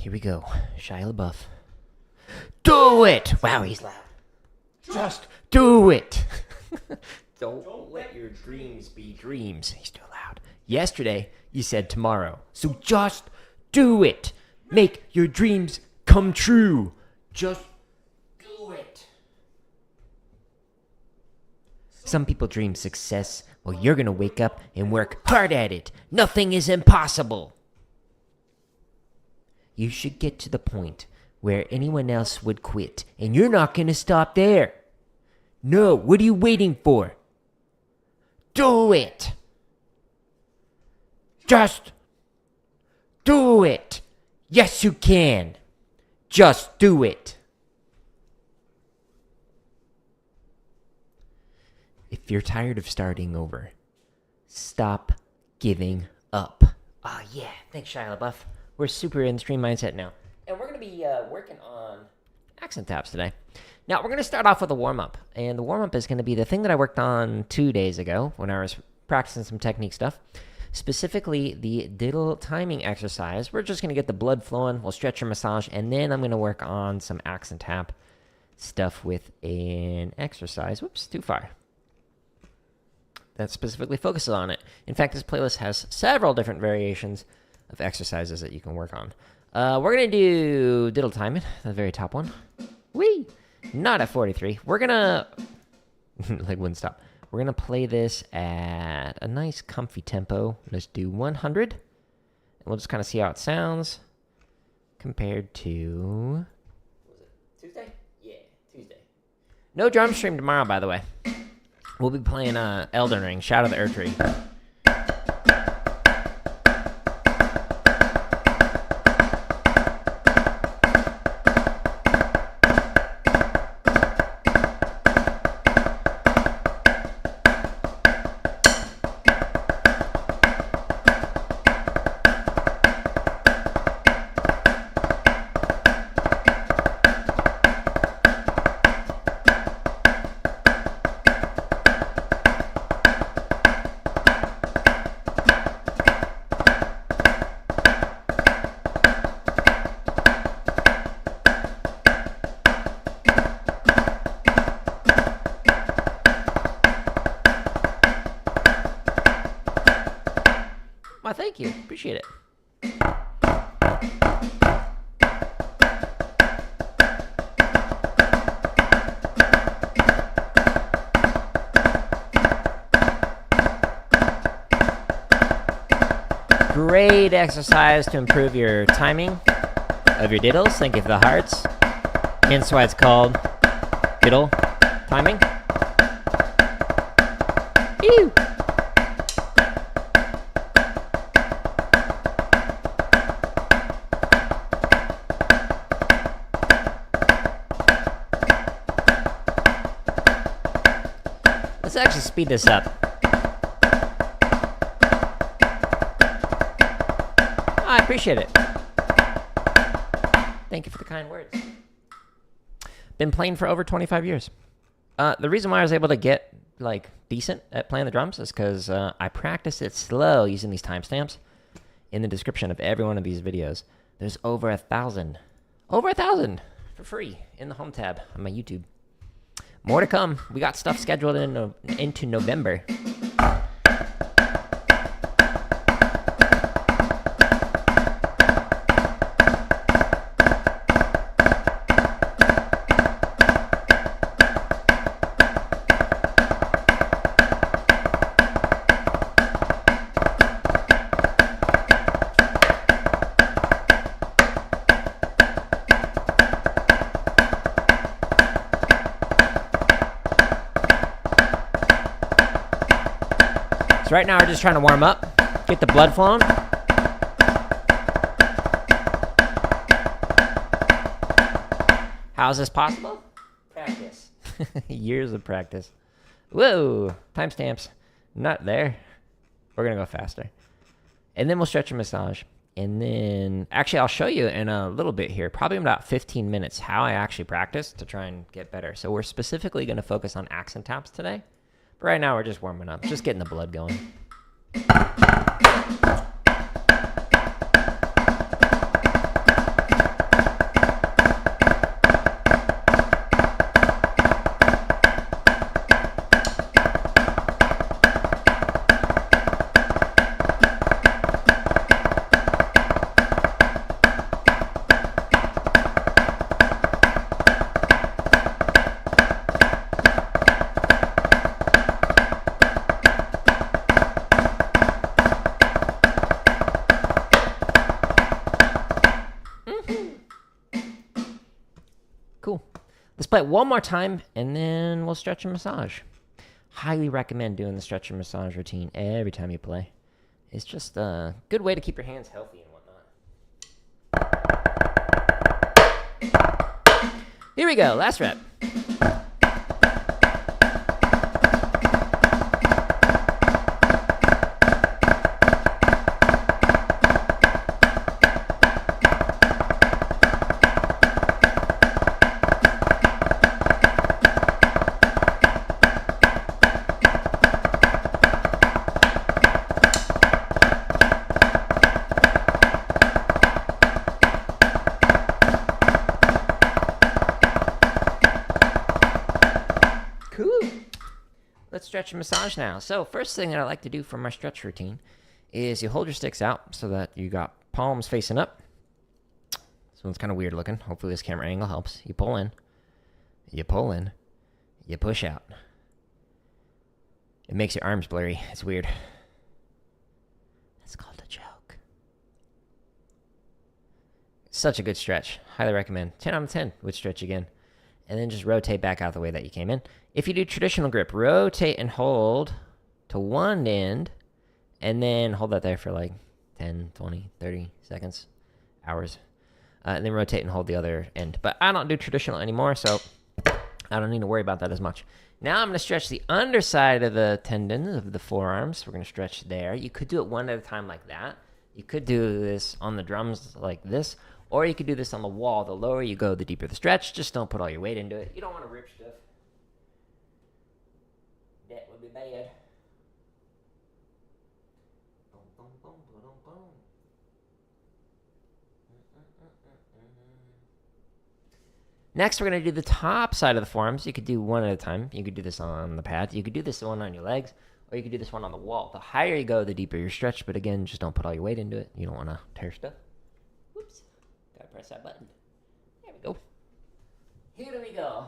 Here we go. Shia LaBeouf. Do it! Wow, he's loud. Just do it! Don't let your dreams be dreams. He's too loud. Yesterday, you said tomorrow. So just do it. Make your dreams come true. Just do it. Some people dream success. Well, you're going to wake up and work hard at it. Nothing is impossible. You should get to the point where anyone else would quit, and you're not going to stop there. No, what are you waiting for? Do it. Just do it. Yes, you can. Just do it. If you're tired of starting over, stop giving up. Oh, yeah. Thanks, Shia LaBeouf. We're super in stream mindset now. And we're going to be working on accent taps today. Now, we're going to start off with a warm-up. And the warm-up is going to be the thing that I worked on 2 days ago when I was practicing some technique stuff. Specifically, the diddle timing exercise. We're just going to get the blood flowing. We'll stretch your massage. And then I'm going to work on some accent tap stuff with an exercise. Whoops, too far. That specifically focuses on it. In fact, this playlist has several different variations of exercises that you can work on. We're going to do diddle timing, the very top one. Whee! Not at 43. We're going to... like, wouldn't stop. We're going to play this at a nice comfy tempo. Let's do 100. And we'll just kind of see how it sounds compared to... Was it Tuesday? Yeah, Tuesday. No drum stream tomorrow, by the way. We'll be playing Elden Ring, Shadow of the Earth Tree. Well, thank you. Appreciate it. Great exercise to improve your timing of your diddles. Thank you for the hearts. Hence why it's called diddle timing. Ew! Let's actually speed this up. I appreciate it. Thank you for the kind words. Been playing for over 25 years. The reason why I was able to get decent at playing the drums is because I practiced it slow using these timestamps. In the description of every one of these videos, there's over 1,000 for free in the home tab on my YouTube. More to come. We got stuff scheduled into November. So right now we're just trying to warm up, get the blood flowing. How is this possible? Practice. Years of practice. Whoa, timestamps. Not there. We're going to go faster. And then we'll stretch your massage. And then, actually, I'll show you in a little bit here, probably in about 15 minutes, how I actually practice to try and get better. So we're specifically going to focus on accent taps today. But right now, we're just warming up, just getting the blood going. Let's play it one more time, and then we'll stretch and massage. Highly recommend doing the stretch and massage routine every time you play. It's just a good way to keep your hands healthy and whatnot. Here we go, last rep. Let's stretch and massage now. So first thing that I like to do for my stretch routine is you hold your sticks out so that you got palms facing up. This one's kind of weird looking. Hopefully this camera angle helps. You pull in, you pull in, you push out. It makes your arms blurry. It's weird. That's called a joke. Such a good stretch. Highly recommend. 10 out of 10 would stretch again. And then just rotate back out the way that you came in. If you do traditional grip, rotate and hold to one end, and then hold that there for like 10, 20, 30 seconds, hours. And then rotate and hold the other end. But I don't do traditional anymore, so I don't need to worry about that as much. Now I'm going to stretch the underside of the tendons of the forearms. We're going to stretch there. You could do it one at a time like that. You could do this on the drums like this. Or you could do this on the wall. The lower you go, the deeper the stretch. Just don't put all your weight into it. You don't want to rip stuff. That would be bad. Next, we're going to do the top side of the forearms. You could do one at a time. You could do this on the pad. You could do this one on your legs. Or you could do this one on the wall. The higher you go, the deeper your stretch. But again, just don't put all your weight into it. You don't want to tear stuff. Whoops. Gotta press that button. There we go. Here we go.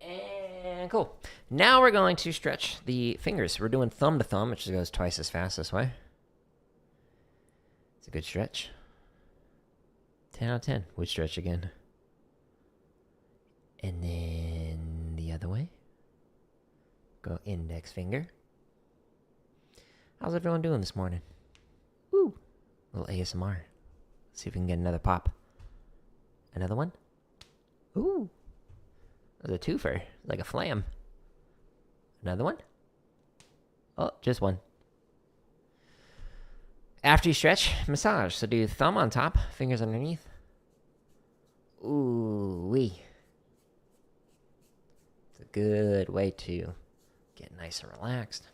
And cool. Now we're going to stretch the fingers. We're doing thumb to thumb, which goes twice as fast this way. It's a good stretch. 10 out of 10 would stretch again. And then the other way. Go index finger. How's everyone doing this morning? Woo! A little ASMR. See if we can get another pop. Another one? Ooh! There's a twofer. Like a flam. Another one? Oh, just one. After you stretch, massage. So do thumb on top, fingers underneath. Ooh wee. It's a good way to get nice and relaxed.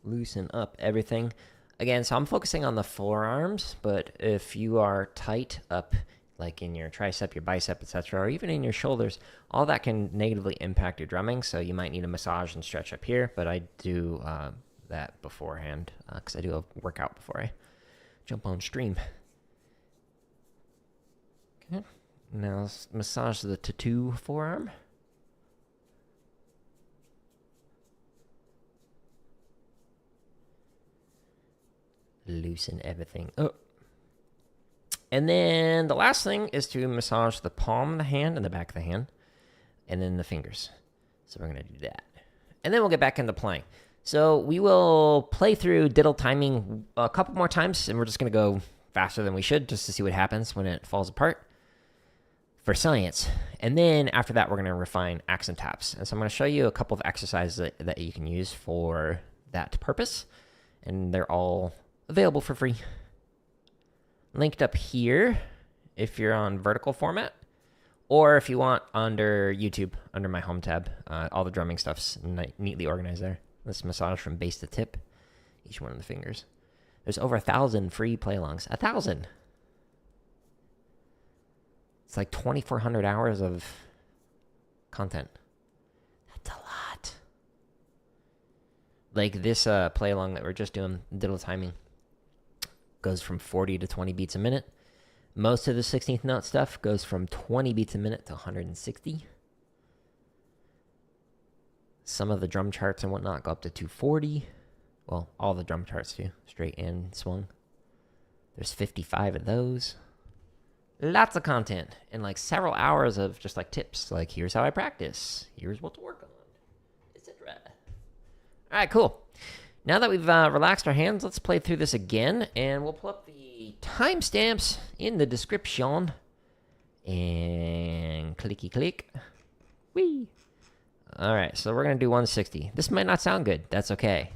Loosen up everything. Again, so I'm focusing on the forearms, but if you are tight up, like in your tricep, your bicep, etc., or even in your shoulders, all that can negatively impact your drumming, so you might need a massage and stretch up here, but I do that beforehand, because I do a workout before I jump on stream. Okay, now let's massage the tattoo forearm. Loosen everything up. And then the last thing is to massage the palm of the hand and the back of the hand, and then the fingers. So we're going to do that. And then we'll get back into playing. So we will play through diddle timing a couple more times, and we're just going to go faster than we should just to see what happens when it falls apart for science. And then after that, we're going to refine accent taps. And so I'm going to show you a couple of exercises that you can use for that purpose, and they're all available for free. Linked up here if you're on vertical format, or if you want under YouTube, under my home tab. All the drumming stuff's neatly organized there. Let's massage from base to tip, each one of the fingers. There's over 1,000 free play-alongs. 1,000! It's like 2,400 hours of content. That's a lot. Like this play-along that we're just doing, diddle timing, goes from 40 to 20 beats a minute. Most of the 16th note stuff goes from 20 beats a minute to 160. Some of the drum charts and whatnot go up to 240. Well, all the drum charts do, straight and swung. There's 55 of those. Lots of content and like several hours of just like tips. Like, here's how I practice. Here's what to work on, etc. All right, cool. Now that we've relaxed our hands, let's play through this again, and we'll pull up the timestamps in the description. And clicky click. Whee! All right, so we're going to do 160. This might not sound good. That's okay.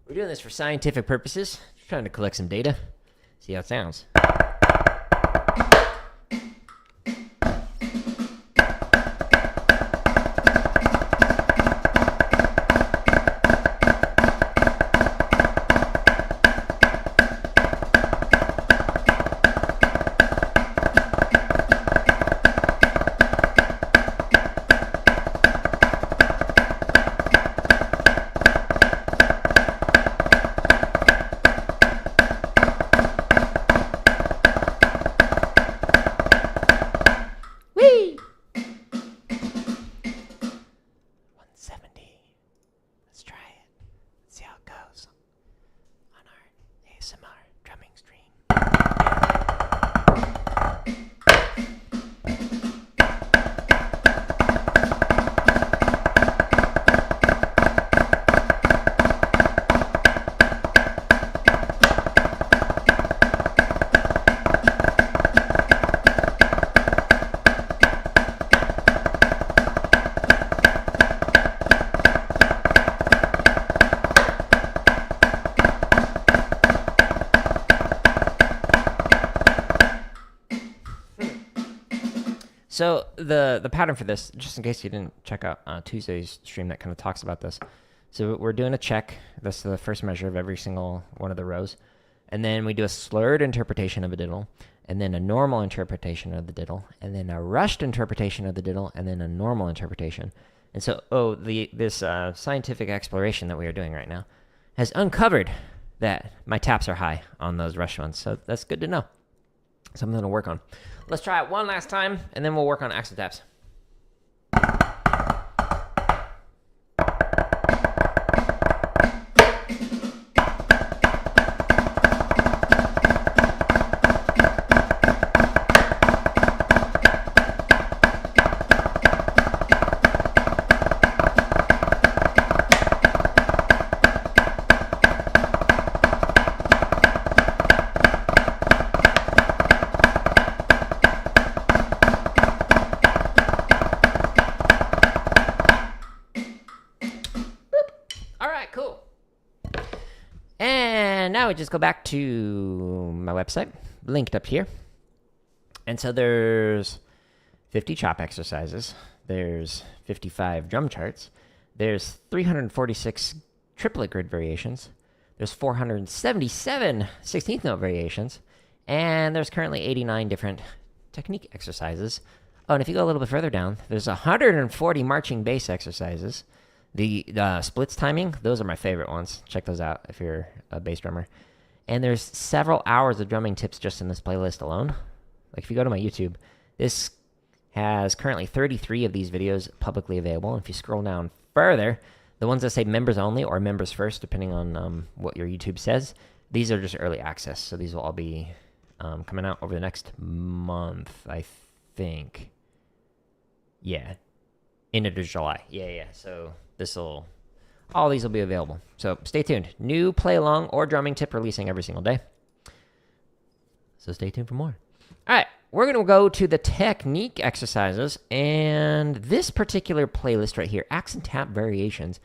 We're doing this for scientific purposes. Just trying to collect some data. See how it sounds. So the pattern for this, just in case you didn't check out Tuesday's stream that kind of talks about this. So we're doing a check. That's the first measure of every single one of the rows. And then we do a slurred interpretation of a diddle, and then a normal interpretation of the diddle, and then a rushed interpretation of the diddle, and then a normal interpretation. And so, this scientific exploration that we are doing right now has uncovered that my taps are high on those rushed ones. So that's good to know. Something to work on. Let's try it one last time, and then we'll work on accent taps. Now we just go back to my website, linked up here. And so there's 50 chop exercises. There's 55 drum charts. There's 346 triplet grid variations. There's 477 16th note variations. And there's currently 89 different technique exercises. Oh, and if you go a little bit further down, there's 140 marching bass exercises. The splits timing, those are my favorite ones. Check those out if you're a bass drummer. And there's several hours of drumming tips just in this playlist alone. Like if you go to my YouTube, this has currently 33 of these videos publicly available. And if you scroll down further, the ones that say members only or members first, depending on what your YouTube says, these are just early access. So these will all be coming out over the next month, I think. Yeah. End of July. Yeah. So all these will be available. So stay tuned. New play along or drumming tip releasing every single day. So stay tuned for more. All right, we're going to go to the technique exercises. And this particular playlist right here, Accent Tap Variations,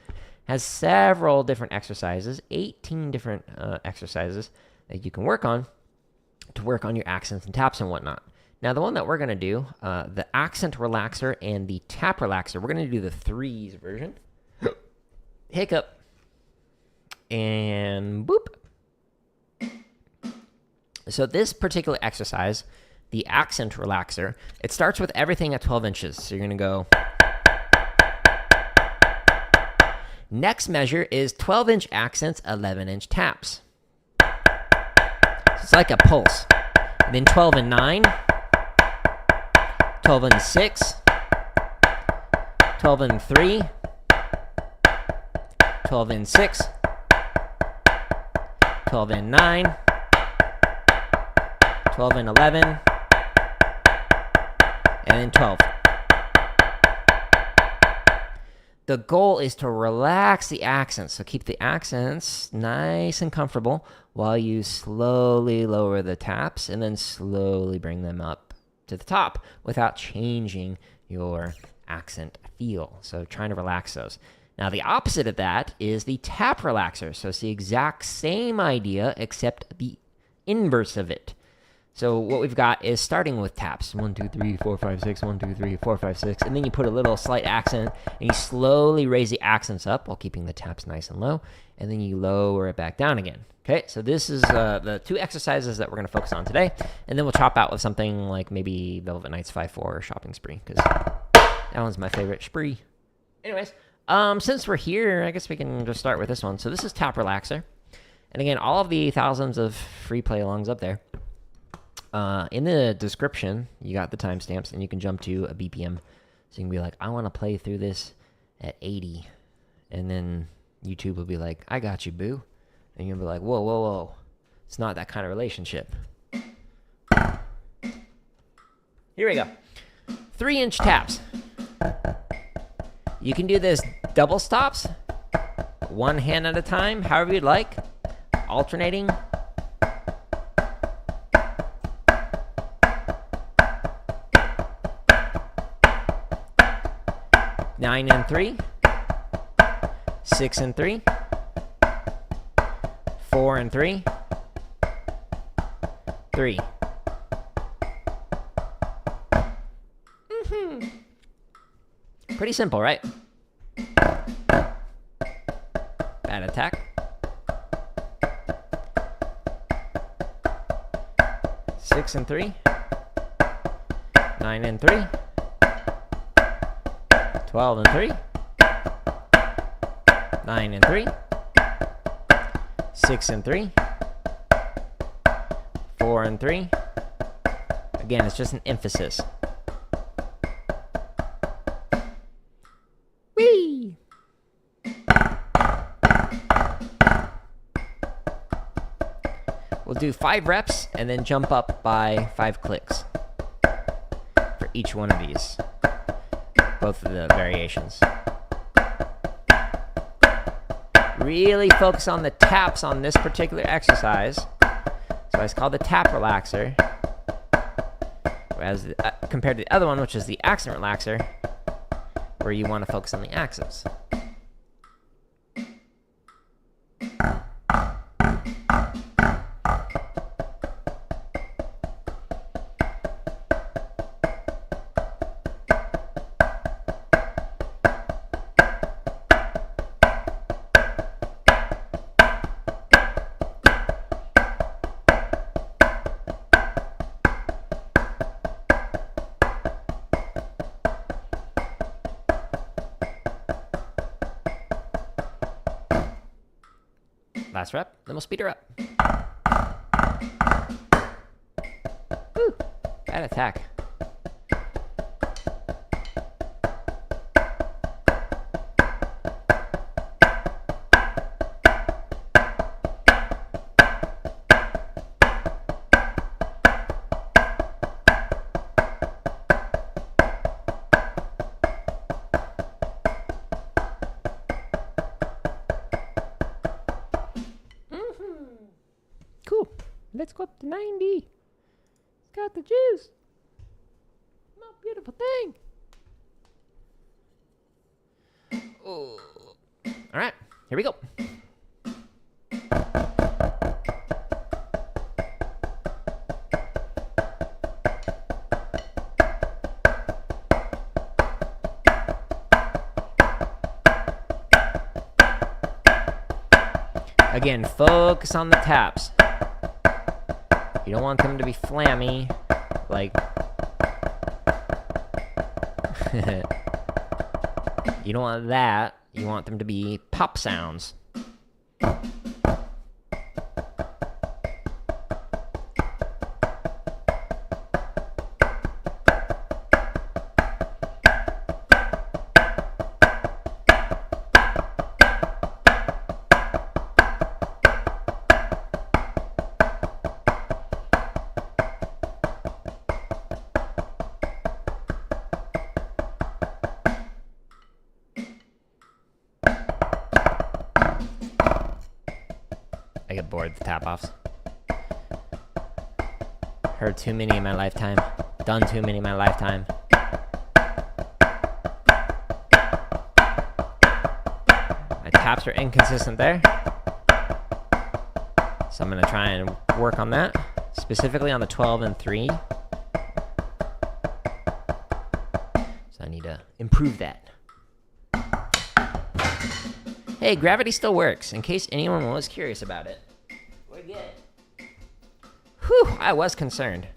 has several different exercises, 18 different exercises that you can work on to work on your accents and taps and whatnot. Now, the one that we're going to do, the accent relaxer and the tap relaxer, we're going to do the threes version. Hiccup. And boop. So this particular exercise, the accent relaxer, it starts with everything at 12 inches. So you're going to go. Next measure is 12-inch accents, 11-inch taps. So it's like a pulse. And then 12 and 9. 12 and 6, 12 and 3, 12 in 6, 12 in 9, 12 in 11, and then 12. The goal is to relax the accents, so keep the accents nice and comfortable while you slowly lower the taps and then slowly bring them up to the top without changing your accent feel. So trying to relax those. Now the opposite of that is the tap relaxer. So it's the exact same idea except the inverse of it. So what we've got is starting with taps. 1, 2, 3, 4, 5, 6, 1, 2, 3, 4, 5, 6. And then you put a little slight accent and you slowly raise the accents up while keeping the taps nice and low. And then you lower it back down again. Okay, so this is the 2 exercises that we're going to focus on today. And then we'll chop out with something like maybe Velvet Knights 5-4 or Shopping Spree, because that one's my favorite spree. Anyways, since we're here, I guess we can just start with this one. So this is Tap Relaxer. And again, all of the thousands of free play alongs up there. In the description, you got the timestamps, and you can jump to a BPM. So you can be like, I want to play through this at 80. And then YouTube will be like, I got you, boo. And you'll be like, whoa, whoa, whoa. It's not that kind of relationship. Here we go. 3-inch taps. You can do this double stops, one hand at a time, however you'd like, alternating. Nine and 3, 6 and 3, 4 and 3, 3. Pretty simple, right? Bad attack. 6 and 3, 9 and 3. 12 and 3, 9 and 3, 6 and 3, 4 and 3. Again, it's just an emphasis. Whee! We'll do 5 reps and then jump up by 5 clicks for each one of these. Both of the variations. Really focus on the taps on this particular exercise. So it's called the tap relaxer. Whereas compared to the other one, which is the accent relaxer, where you want to focus on the accents. Last rep, then we'll speed her up. Woo! Bad attack. Cool. Let's go up to 90. It's got the juice. Oh, beautiful thing. Oh. All right, here we go. Again, focus on the taps. You don't want them to be flammy, like... You don't want that. You want them to be pop sounds. bored with tap-offs. Heard too many in my lifetime. Done too many in my lifetime. My taps are inconsistent there. So I'm going to try and work on that. Specifically on the 12 and 3. So I need to improve that. Hey, gravity still works, in case anyone was curious about it. We're good. Whew, I was concerned.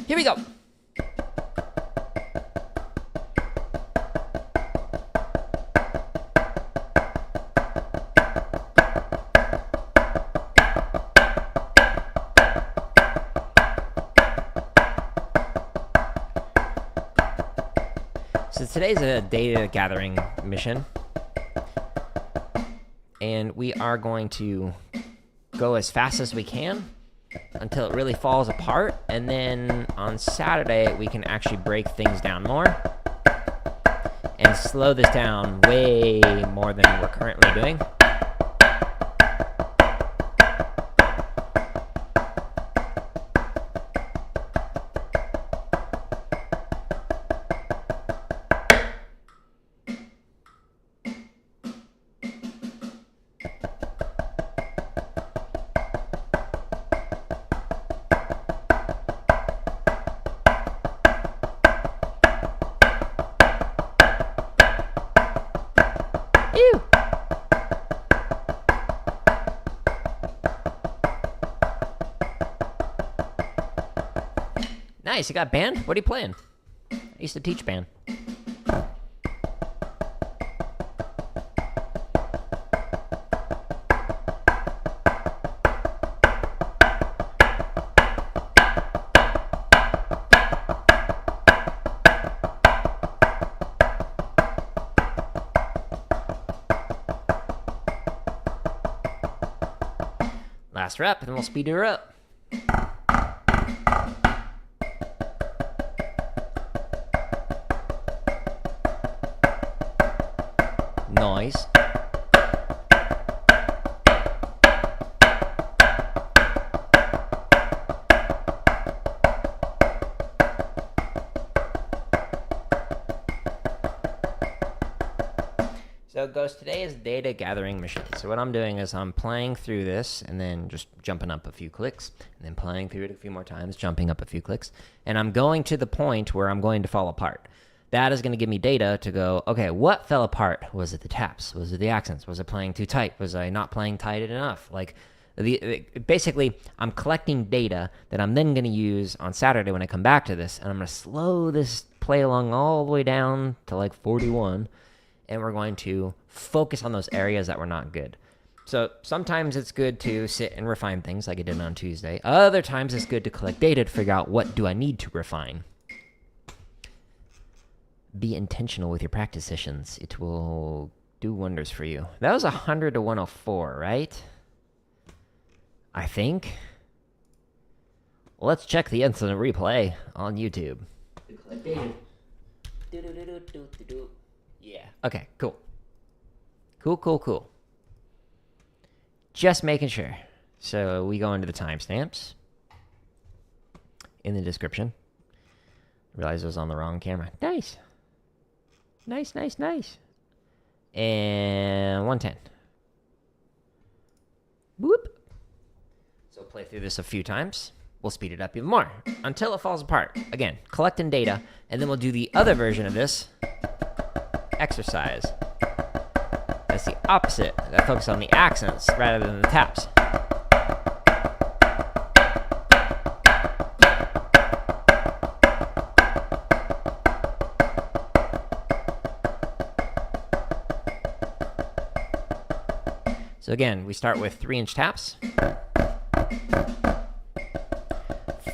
Here we go. So today's a data gathering mission. And we are going to go as fast as we can until it really falls apart, and then on Saturday we can actually break things down more and slow this down way more than we're currently doing. Ew. Nice, you got band? What are you playing? I used to teach band. Last rep, and we'll speed her up. Nice. So Ghost, today is data gathering mission. So what I'm doing is I'm playing through this and then just jumping up a few clicks and then playing through it a few more times, jumping up a few clicks. And I'm going to the point where I'm going to fall apart. That is going to give me data to go, okay, what fell apart? Was it the taps? Was it the accents? Was it playing too tight? Was I not playing tight enough? Like, basically, I'm collecting data that I'm then going to use on Saturday when I come back to this. And I'm going to slow this play along all the way down to like 41. And we're going to focus on those areas that were not good. So sometimes it's good to sit and refine things like I did on Tuesday. Other times it's good to collect data to figure out what do I need to refine. Be intentional with your practice sessions. It will do wonders for you. That was 100 to 104, right? I think. Let's check the incident replay on YouTube. Collect data. Yeah. Okay, cool. Cool. Just making sure. So we go into the timestamps in the description. Realize I was on the wrong camera. Nice. And 110. Whoop. play through this a few times. We'll speed it up even more until it falls apart. Again, collecting data, and then we'll do the other version of this exercise. That's the opposite. That focuses on the accents rather than the taps. So again, we start with 3-inch taps.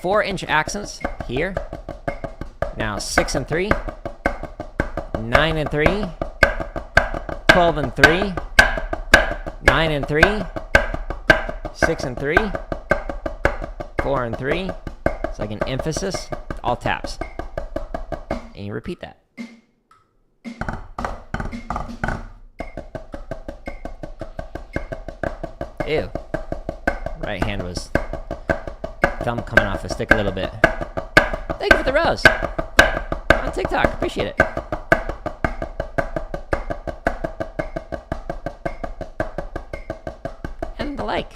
4-inch accents here. Now 6 and 3, 9 and 3, 12 and 3, 9 and 3, 6 and 3, 4 and 3. It's like an emphasis, all taps. And you repeat that. Ew. Right hand was thumb coming off the stick a little bit. Thank you for the rose on TikTok. Appreciate it. And the like.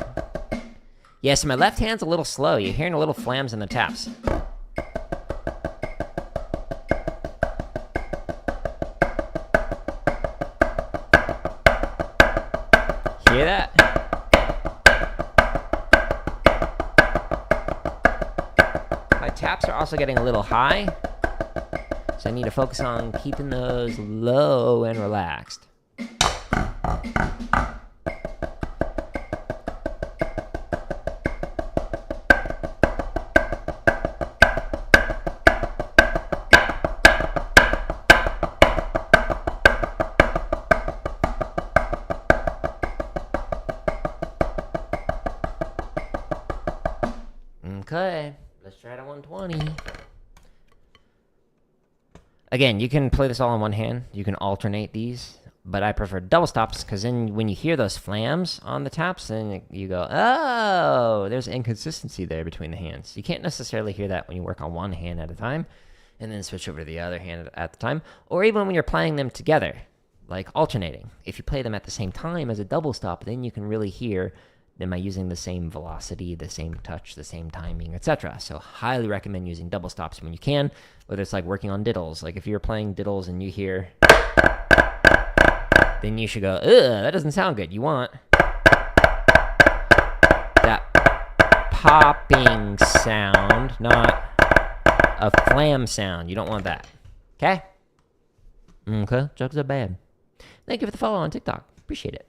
Yeah, so my left hand's a little slow. You're hearing a little flams in the taps. Hear that? My taps are also getting a little high, so I need to focus on keeping those low and relaxed. Okay, let's try it at 120. Again, you can play this all in one hand. You can alternate these, but I prefer double stops because then when you hear those flams on the taps, then you go, oh, there's inconsistency there between the hands. You can't necessarily hear that when you work on one hand at a time and then switch over to the other hand at the time, or even when you're playing them together, like alternating. If you play them at the same time as a double stop, then you can really hear, am I using the same velocity, the same touch, the same timing, etc. So highly recommend using double stops when you can, whether it's like working on diddles. Like if you're playing diddles and you hear, then you should go, ugh, that doesn't sound good. You want that popping sound, not a flam sound. You don't want that. Okay? Okay, jokes are bad. Thank you for the follow on TikTok. Appreciate it.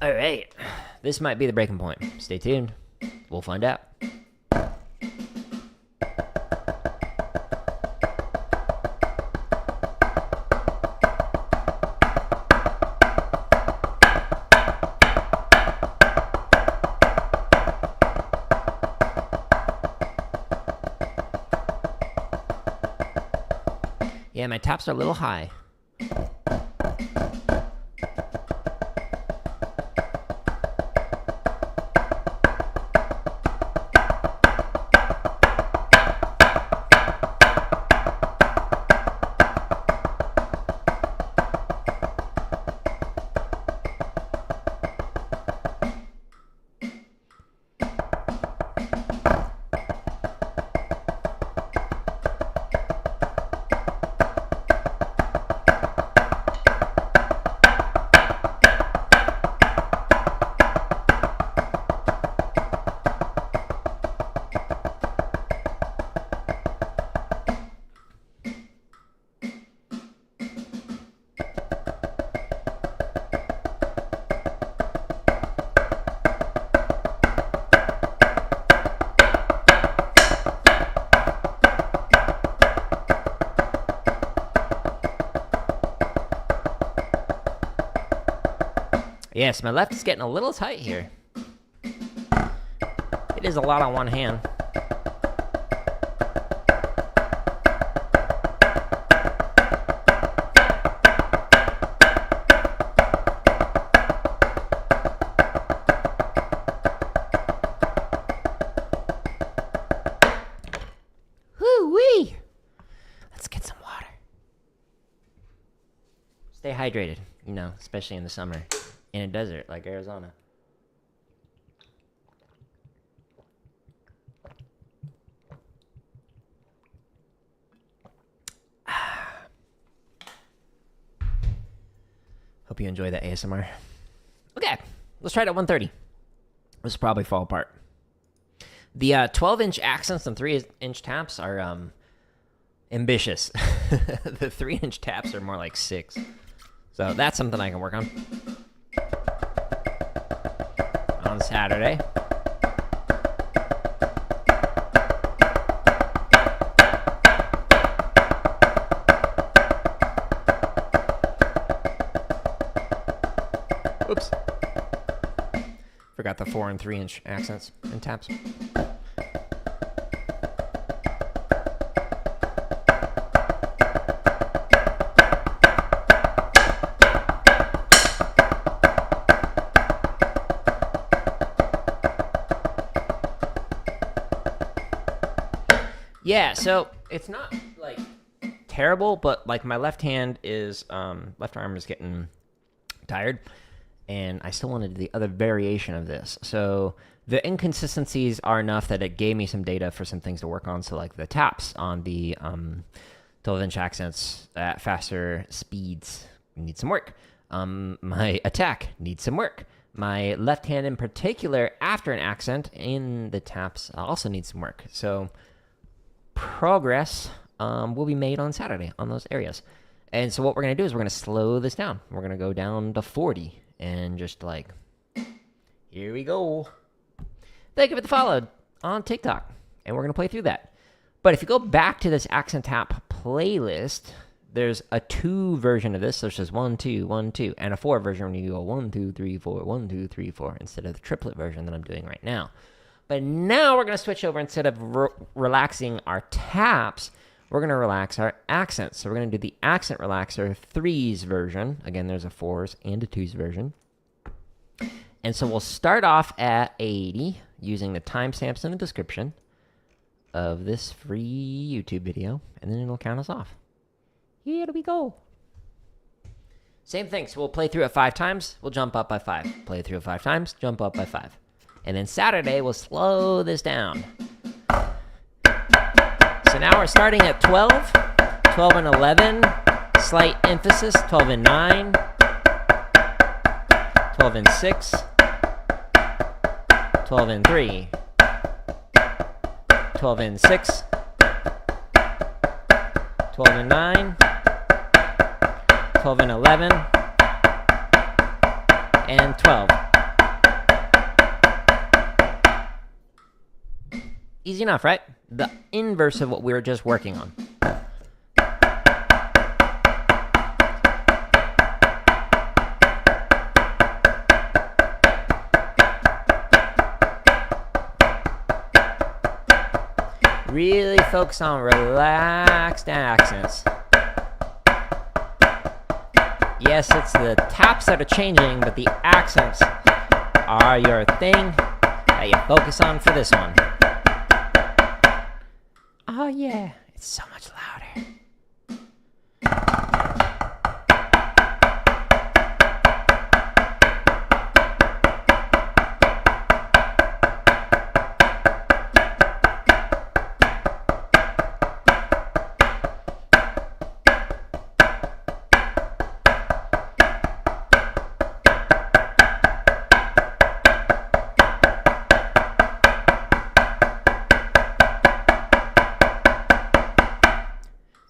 All right, this might be the breaking point. Stay tuned. We'll find out. Yeah, my taps are a little high. Yes, my left is getting a little tight here. It is a lot on one hand. Whoo-wee! Let's get some water. Stay hydrated, you know, especially in the summer. In a desert like Arizona. Hope you enjoy the ASMR. Okay, let's try it at 130. This will probably fall apart. The 12-inch accents and 3-inch taps are ambitious. The 3-inch taps are more like 6. So that's something I can work on Saturday. Oops. Forgot the 4 and 3-inch accents and taps. Yeah, so it's not like terrible, but like my left hand is left arm is getting tired, and I still wanted the other variation of this. So the inconsistencies are enough that it gave me some data for some things to work on. So like the taps on the 12-inch accents at faster speeds need some work. My attack needs some work. My left hand in particular, after an accent in the taps, also needs some work. So progress will be made on Saturday on those areas. And so what we're going to do is we're going to slow this down. We're going to go down to 40 and just like, here we go. Thank you for the follow on TikTok. And we're going to play through that. But if you go back to this accent tap playlist, there's a 2 version of this. So it's just 1, 2, 1, 2, and a 4 version when you go 1, 2, 3, 4, 1, 2, 3, 4, instead of the triplet version that I'm doing right now. But now we're going to switch over. Instead of relaxing our taps, we're going to relax our accents. So we're going to do the accent relaxer 3s version. Again, there's a 4s and a 2s version. And so we'll start off at 80 using the timestamps in the description of this free YouTube video. And then it'll count us off. Here we go. Same thing. So we'll play through it 5 times. We'll jump up by 5. Play through it 5 times. Jump up by 5. And then Saturday, we'll slow this down. So now we're starting at 12, 12 and 11, slight emphasis, 12 and 9, 12 and 6, 12 and 3, 12 and 6, 12 and 9, 12 and 11, and 12. Easy enough, right? The inverse of what we were just working on. Really focus on relaxed accents. Yes, it's the taps that are changing, but the accents are your thing that you focus on for this one. Oh yeah, it's so much louder.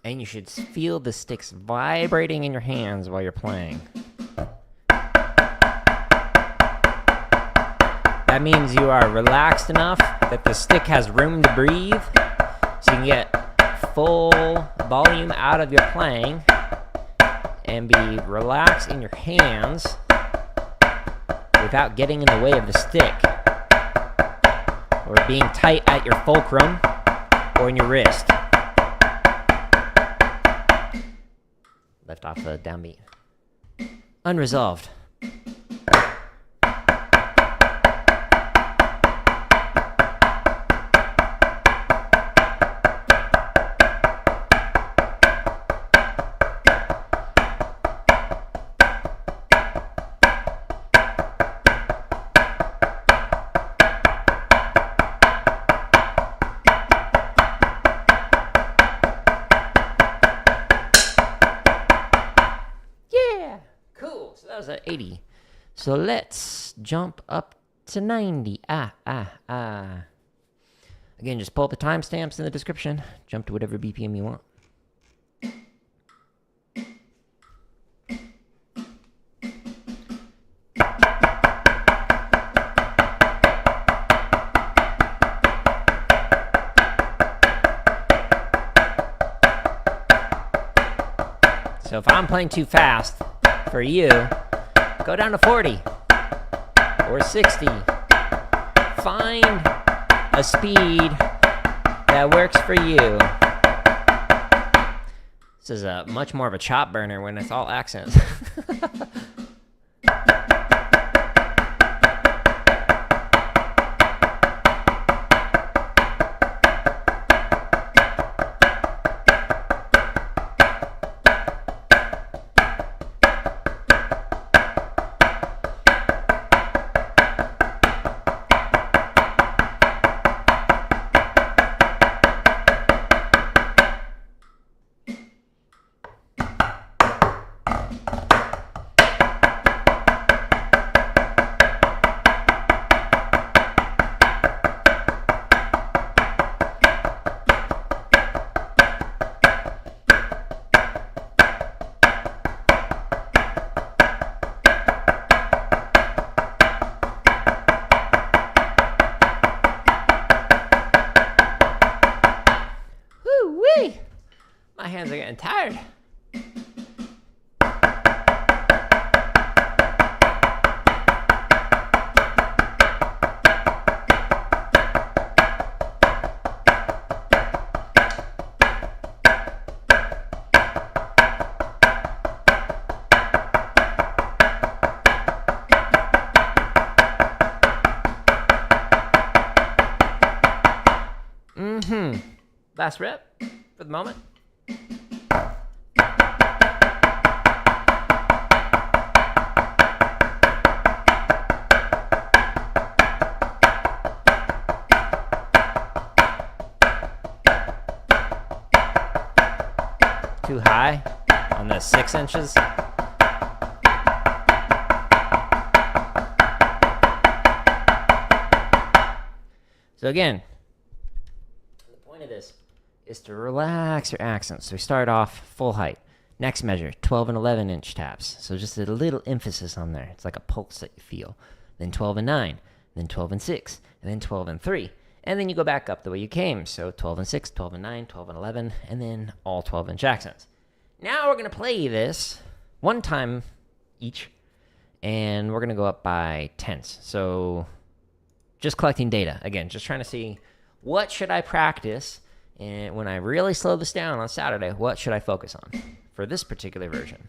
And you should feel the sticks vibrating in your hands while you're playing. That means you are relaxed enough that the stick has room to breathe, so you can get full volume out of your playing and be relaxed in your hands without getting in the way of the stick or being tight at your fulcrum or in your wrist. Left off the downbeat. Unresolved. was at 80. So let's jump up to 90. Again, just pull up the timestamps in the description. Jump to whatever BPM you want. So if I'm playing too fast for you, go down to 40 or 60. Find a speed that works for you. This is a much more of a chop burner when it's all accents. My hands are getting tired. Last rep for the moment. Too high on the 6 inches. So again, the point of this is to relax your accents. So we start off full height. Next measure, 12 and 11 inch taps. So just a little emphasis on there. It's like a pulse that you feel. Then 12 and 9, then 12 and 6, and then 12 and 3. And then you go back up the way you came. So 12 and 6, 12 and 9, 12 and 11, and then all 12 inch accents. Now we're going to play this one time each, and we're going to go up by tenths. So just collecting data. Again, just trying to see what should I practice, and when I really slow this down on Saturday, what should I focus on for this particular version?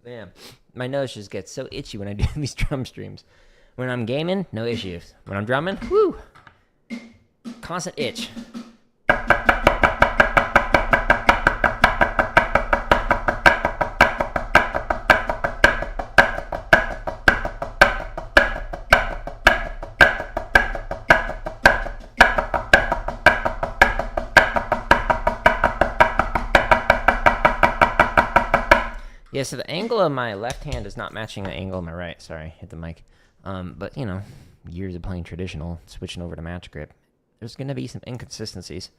Man, my nose just gets so itchy when I do these drum streams. When I'm gaming, no issues. When I'm drumming, whoo, constant itch. Yeah, so the angle of my left hand is not matching the angle of my right. Sorry, hit the mic. But, you know, years of playing traditional, switching over to match grip, there's going to be some inconsistencies.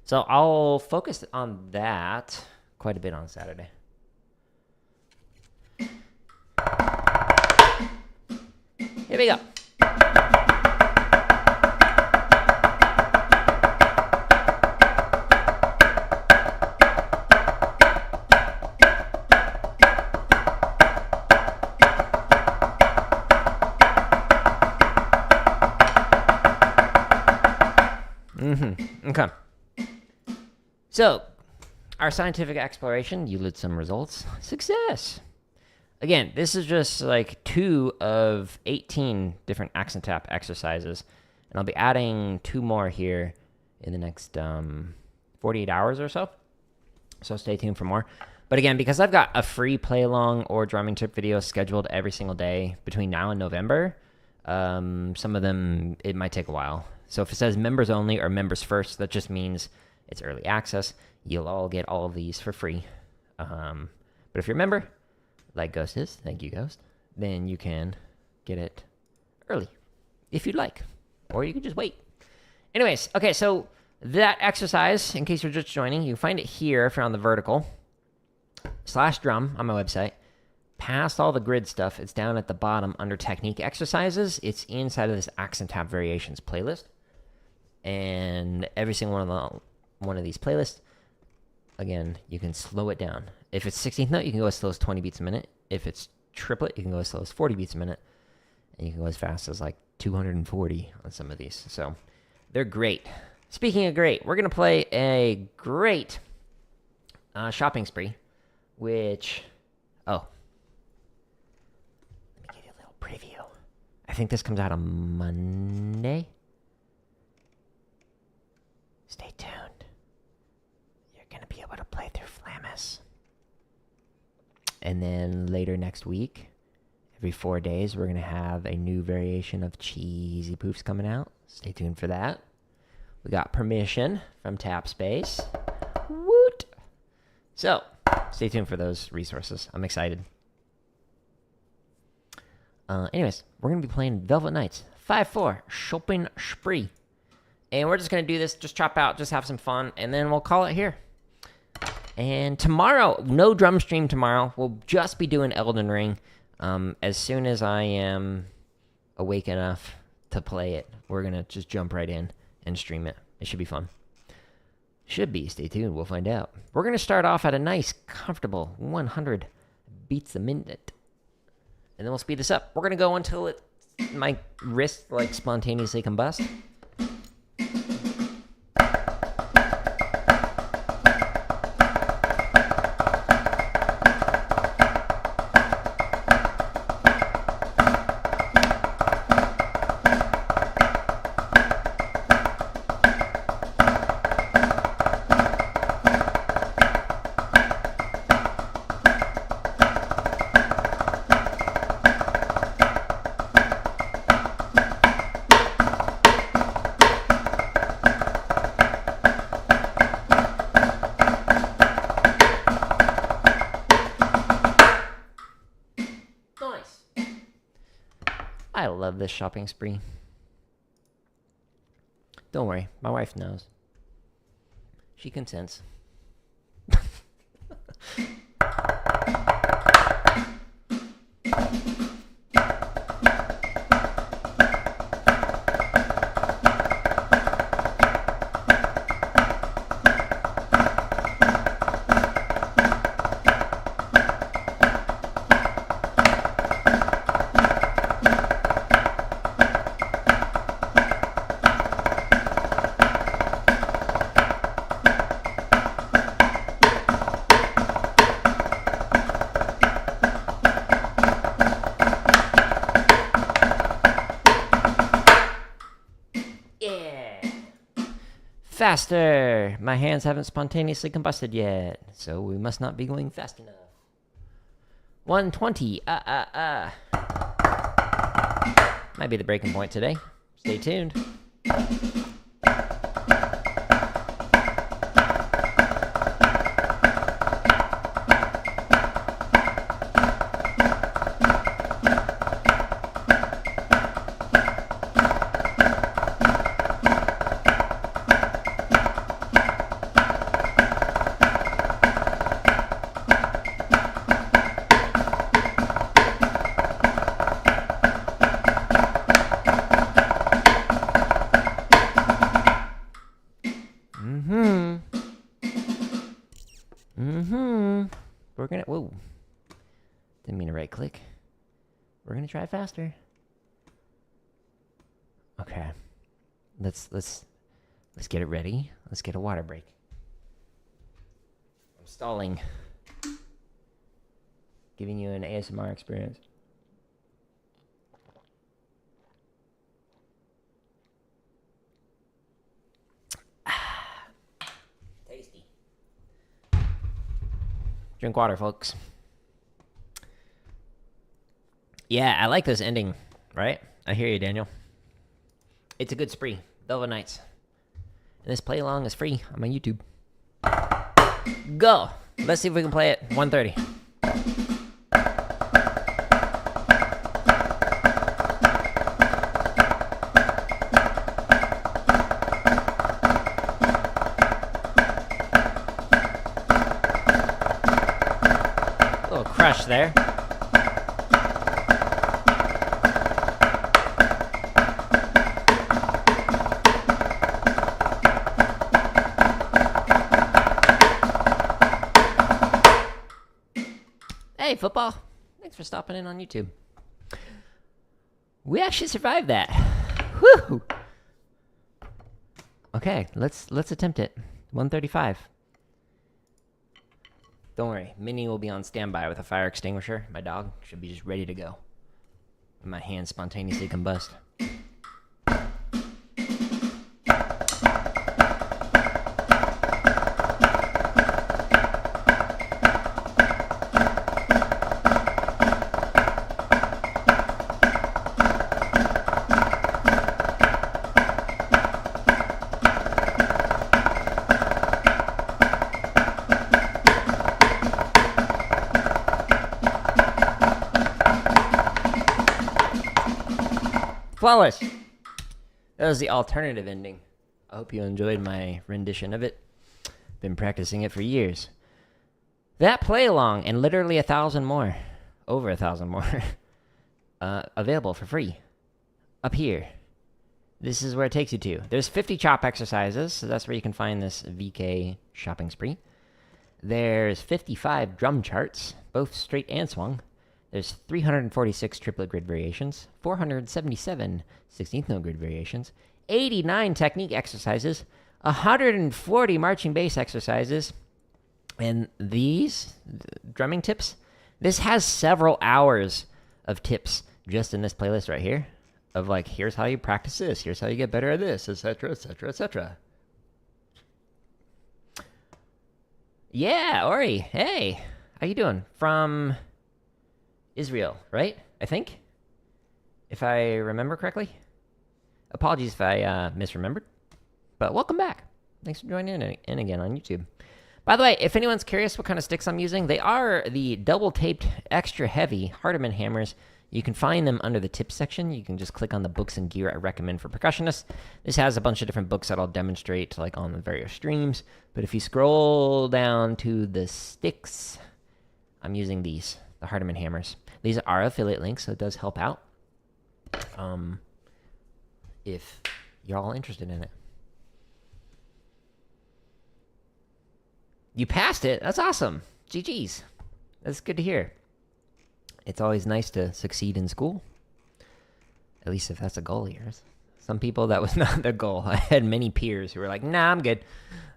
So I'll focus on that quite a bit on Saturday. Here we go. Okay. So, our scientific exploration yielded some results. Success! Again, this is just like 2 of 18 different accent tap exercises. And I'll be adding 2 more here in the next 48 hours or so. So stay tuned for more. But again, because I've got a free play along or drumming tip video scheduled every single day between now and November, some of them, it might take a while. So if it says members only or members first, that just means it's early access. You'll all get all of these for free. But if you're a member, like Ghost is, thank you, Ghost, then you can get it early if you'd like. Or you can just wait. Anyways, okay, so that exercise, in case you're just joining, you can find it here if you're on the vertical. /drum on my website. Past all the grid stuff, it's down at the bottom under technique exercises. It's inside of this accent tap variations playlist. And every single one of these playlists, again, you can slow it down. If it's 16th note, you can go as slow as 20 beats a minute. If it's triplet, you can go as slow as 40 beats a minute. And you can go as fast as like 240 on some of these. So they're great. Speaking of great, we're going to play a great shopping spree, which, let me give you a little preview. I think this comes out on Monday. Stay tuned. You're going to be able to play through Flamus. And then later next week, every 4 days, we're going to have a new variation of Cheesy Poofs coming out. Stay tuned for that. We got permission from Tap Space. Woot! So, stay tuned for those resources. I'm excited. Anyways, we're going to be playing Velvet Knights 5/4 Shopping Spree. And we're just going to do this, just chop out, just have some fun, and then we'll call it here. And tomorrow, no drum stream tomorrow. We'll just be doing Elden Ring. As soon as I am awake enough to play it, we're going to just jump right in and stream it. It should be fun. Should be. Stay tuned. We'll find out. We're going to start off at a nice, comfortable 100 beats a minute. And then we'll speed this up. We're going to go until my wrist like spontaneously combust. I love this shopping spree. Don't worry, my wife knows. She consents. Faster! My hands haven't spontaneously combusted yet, so we must not be going fast enough. 120. Might be the breaking point today. Stay tuned. We're gonna, whoa. Didn't mean to right click. We're gonna try faster. Okay. Let's get it ready. Let's get a water break. I'm stalling. giving you an ASMR experience. Tasty. Drink water, folks. Yeah, I like this ending, right? I hear you, Daniel. It's a good spree. Velvet Nights. And this play along is free on my YouTube. Go! Let's see if we can play it 1:30. A little crush there. Hey, football. Thanks for stopping in on YouTube. We actually survived that. Woo! Okay, let's attempt it. 1:35. Don't worry, Minnie will be on standby with a fire extinguisher. My dog should be just ready to go. And my hands spontaneously combust. Flawless! That was the alternative ending. I hope you enjoyed my rendition of it. Been practicing it for years. That play along and literally 1,000 more, over 1,000 more, available for free. Up here. This is where it takes you to. There's 50 chop exercises, so that's where you can find this VK shopping spree. There's 55 drum charts, both straight and swung. There's 346 triplet grid variations, 477 16th note grid variations, 89 technique exercises, 140 marching bass exercises, and these drumming tips. This has several hours of tips just in this playlist right here of like, here's how you practice this, here's how you get better at this, etc., etc., etc. Yeah, Ori, hey, how you doing? From Israel, right? I think, if I remember correctly. Apologies if I misremembered, but welcome back. Thanks for joining in again on YouTube. By the way, if anyone's curious what kind of sticks I'm using, they are the double-taped, extra heavy Hardeman hammers. You can find them under the tips section. You can just click on the books and gear I recommend for percussionists. This has a bunch of different books that I'll demonstrate like on the various streams. But if you scroll down to the sticks, I'm using these, the Hardeman hammers. These are affiliate links, so it does help out. If you're all interested in it. You passed it. That's awesome. GG's. That's good to hear. It's always nice to succeed in school. At least if that's a goal of yours. Some people, that was not their goal. I had many peers who were like, nah, I'm good.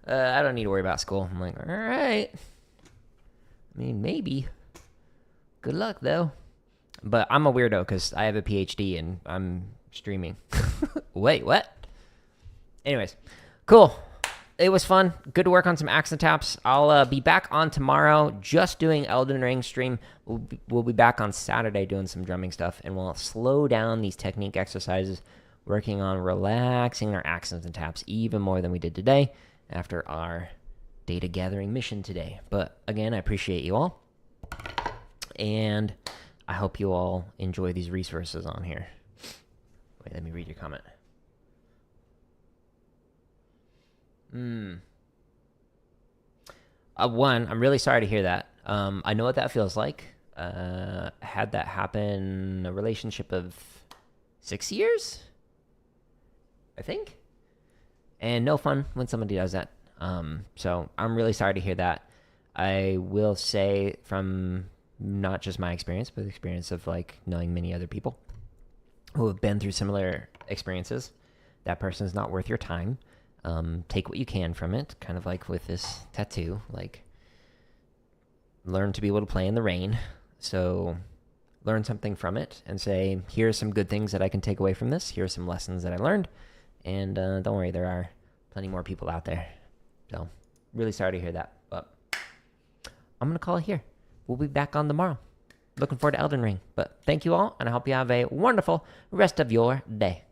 I don't need to worry about school. I'm like, all right. I mean, maybe. Good luck, though. But I'm a weirdo because I have a PhD and I'm streaming. Wait, what? Anyways, cool. It was fun. Good to work on some accent taps. I'll be back on tomorrow just doing Elden Ring stream. We'll be back on Saturday doing some drumming stuff, and we'll slow down these technique exercises, working on relaxing our accents and taps even more than we did today after our data gathering mission today. But again, I appreciate you all, and I hope you all enjoy these resources on here. Wait, let me read your comment. One, I'm really sorry to hear that. I know what that feels like. Had that happen a relationship of 6 years, I think. And no fun when somebody does that. So I'm really sorry to hear that. I will say from not just my experience, but the experience of like knowing many other people who have been through similar experiences, that person's not worth your time. Take what you can from it, kind of like with this tattoo. Like, learn to be able to play in the rain. So learn something from it and say, here are some good things that I can take away from this. Here are some lessons that I learned. And don't worry, there are plenty more people out there. So really sorry to hear that. But I'm going to call it here. We'll be back on tomorrow. Looking forward to Elden Ring. But thank you all, and I hope you have a wonderful rest of your day.